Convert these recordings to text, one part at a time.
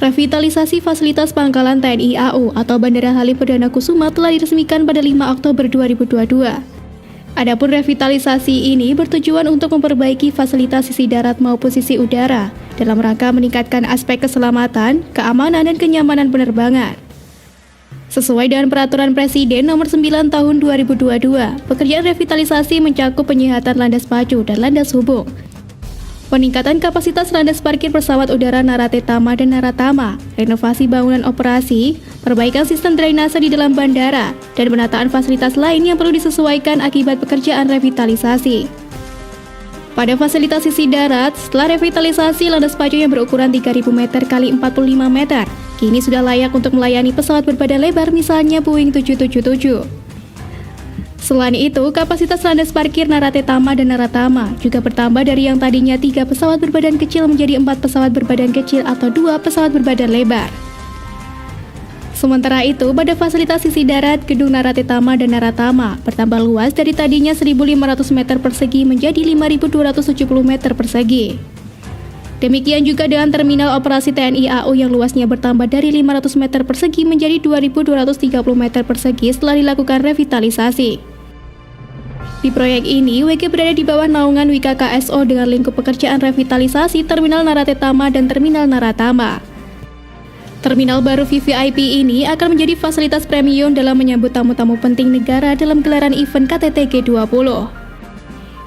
Revitalisasi fasilitas pangkalan TNI AU atau Bandara Halim Perdana Kusuma telah diresmikan pada 5 Oktober 2022. Adapun revitalisasi ini bertujuan untuk memperbaiki fasilitas sisi darat maupun sisi udara dalam rangka meningkatkan aspek keselamatan, keamanan, dan kenyamanan penerbangan. Sesuai dengan Peraturan Presiden Nomor 9 Tahun 2022, pekerjaan revitalisasi mencakup penyihatan landas pacu dan landas hubung, peningkatan kapasitas landas parkir pesawat udara Narate Tama dan Naratama, renovasi bangunan operasi, perbaikan sistem drainase di dalam bandara, dan penataan fasilitas lain yang perlu disesuaikan akibat pekerjaan revitalisasi. Pada fasilitas sisi darat, setelah revitalisasi landas pacu yang berukuran 3.000 meter x 45 meter, kini sudah layak untuk melayani pesawat berbadan lebar misalnya Boeing 777. Selain itu, kapasitas landas parkir Narate Tama dan Naratama juga bertambah dari yang tadinya 3 pesawat berbadan kecil menjadi 4 pesawat berbadan kecil atau 2 pesawat berbadan lebar. Sementara itu, pada fasilitas sisi darat, gedung Narate Tama dan Naratama bertambah luas dari tadinya 1.500 meter persegi menjadi 5.270 meter persegi. Demikian juga dengan terminal operasi TNI AU yang luasnya bertambah dari 500 meter persegi menjadi 2.230 meter persegi setelah dilakukan revitalisasi. Di proyek ini, WG berada di bawah naungan WKKSO dengan lingkup pekerjaan revitalisasi Terminal Narate Tama dan Terminal Naratama. Terminal baru VVIP ini akan menjadi fasilitas premium dalam menyambut tamu-tamu penting negara dalam gelaran event KTT G20.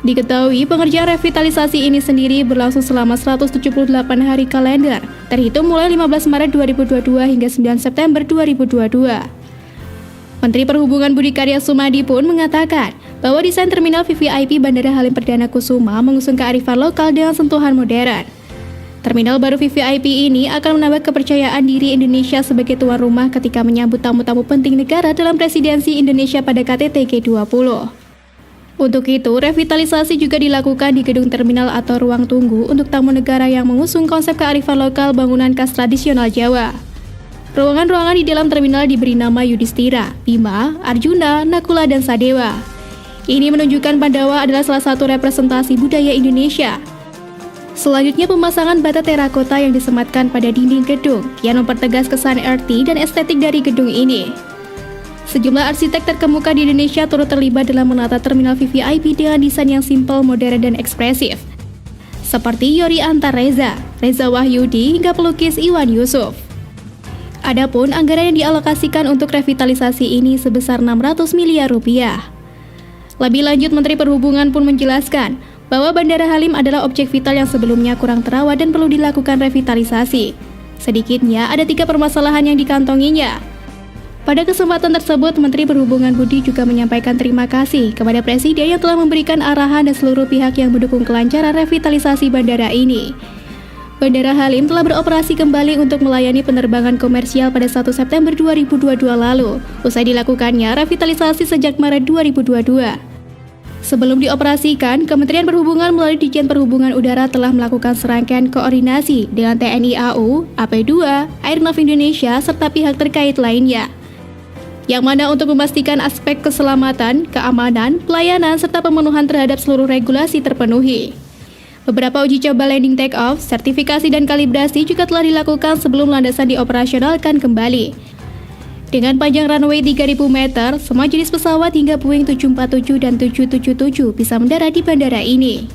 Diketahui, pengerjaan revitalisasi ini sendiri berlangsung selama 178 hari kalender, terhitung mulai 15 Maret 2022 hingga 9 September 2022. Menteri Perhubungan Budi Karya Sumadi pun mengatakan bahwa desain terminal VVIP Bandara Halim Perdana Kusuma mengusung kearifan lokal dengan sentuhan modern. Terminal baru VVIP ini akan menambah kepercayaan diri Indonesia sebagai tuan rumah ketika menyambut tamu-tamu penting negara dalam presidensi Indonesia pada KTT G20. Untuk itu, revitalisasi juga dilakukan di gedung terminal atau ruang tunggu untuk tamu negara yang mengusung konsep kearifan lokal bangunan khas tradisional Jawa. Ruangan-ruangan di dalam terminal diberi nama Yudhistira, Bima, Arjuna, Nakula, dan Sadewa. Ini menunjukkan Pandawa adalah salah satu representasi budaya Indonesia. Selanjutnya, pemasangan bata terakota yang disematkan pada dinding gedung yang mempertegas kesan earthy dan estetik dari gedung ini. Sejumlah arsitek terkemuka di Indonesia turut terlibat dalam menata terminal VVIP dengan desain yang simpel, modern, dan ekspresif. Seperti Yori Antarreza, Reza Wahyudi, hingga pelukis Iwan Yusuf. Adapun anggaran yang dialokasikan untuk revitalisasi ini sebesar 600 miliar rupiah. Lebih lanjut, Menteri Perhubungan pun menjelaskan bahwa Bandara Halim adalah objek vital yang sebelumnya kurang terawat dan perlu dilakukan revitalisasi. Sedikitnya ada 3 permasalahan yang dikantonginya. Pada kesempatan tersebut, Menteri Perhubungan Budi juga menyampaikan terima kasih kepada Presiden yang telah memberikan arahan dan seluruh pihak yang mendukung kelancaran revitalisasi bandara ini. Bandara Halim telah beroperasi kembali untuk melayani penerbangan komersial pada 1 September 2022 lalu, usai dilakukannya revitalisasi sejak Maret 2022. Sebelum dioperasikan, Kementerian Perhubungan melalui Ditjen Perhubungan Udara telah melakukan serangkaian koordinasi dengan TNI AU, AP2, Airnav Indonesia, serta pihak terkait lainnya. Yang mana untuk memastikan aspek keselamatan, keamanan, pelayanan, serta pemenuhan terhadap seluruh regulasi terpenuhi. Beberapa uji coba landing take-off, sertifikasi dan kalibrasi juga telah dilakukan sebelum landasan dioperasionalkan kembali. Dengan panjang runway 3.000 meter, semua jenis pesawat hingga Boeing 747 dan 777 bisa mendarat di bandara ini.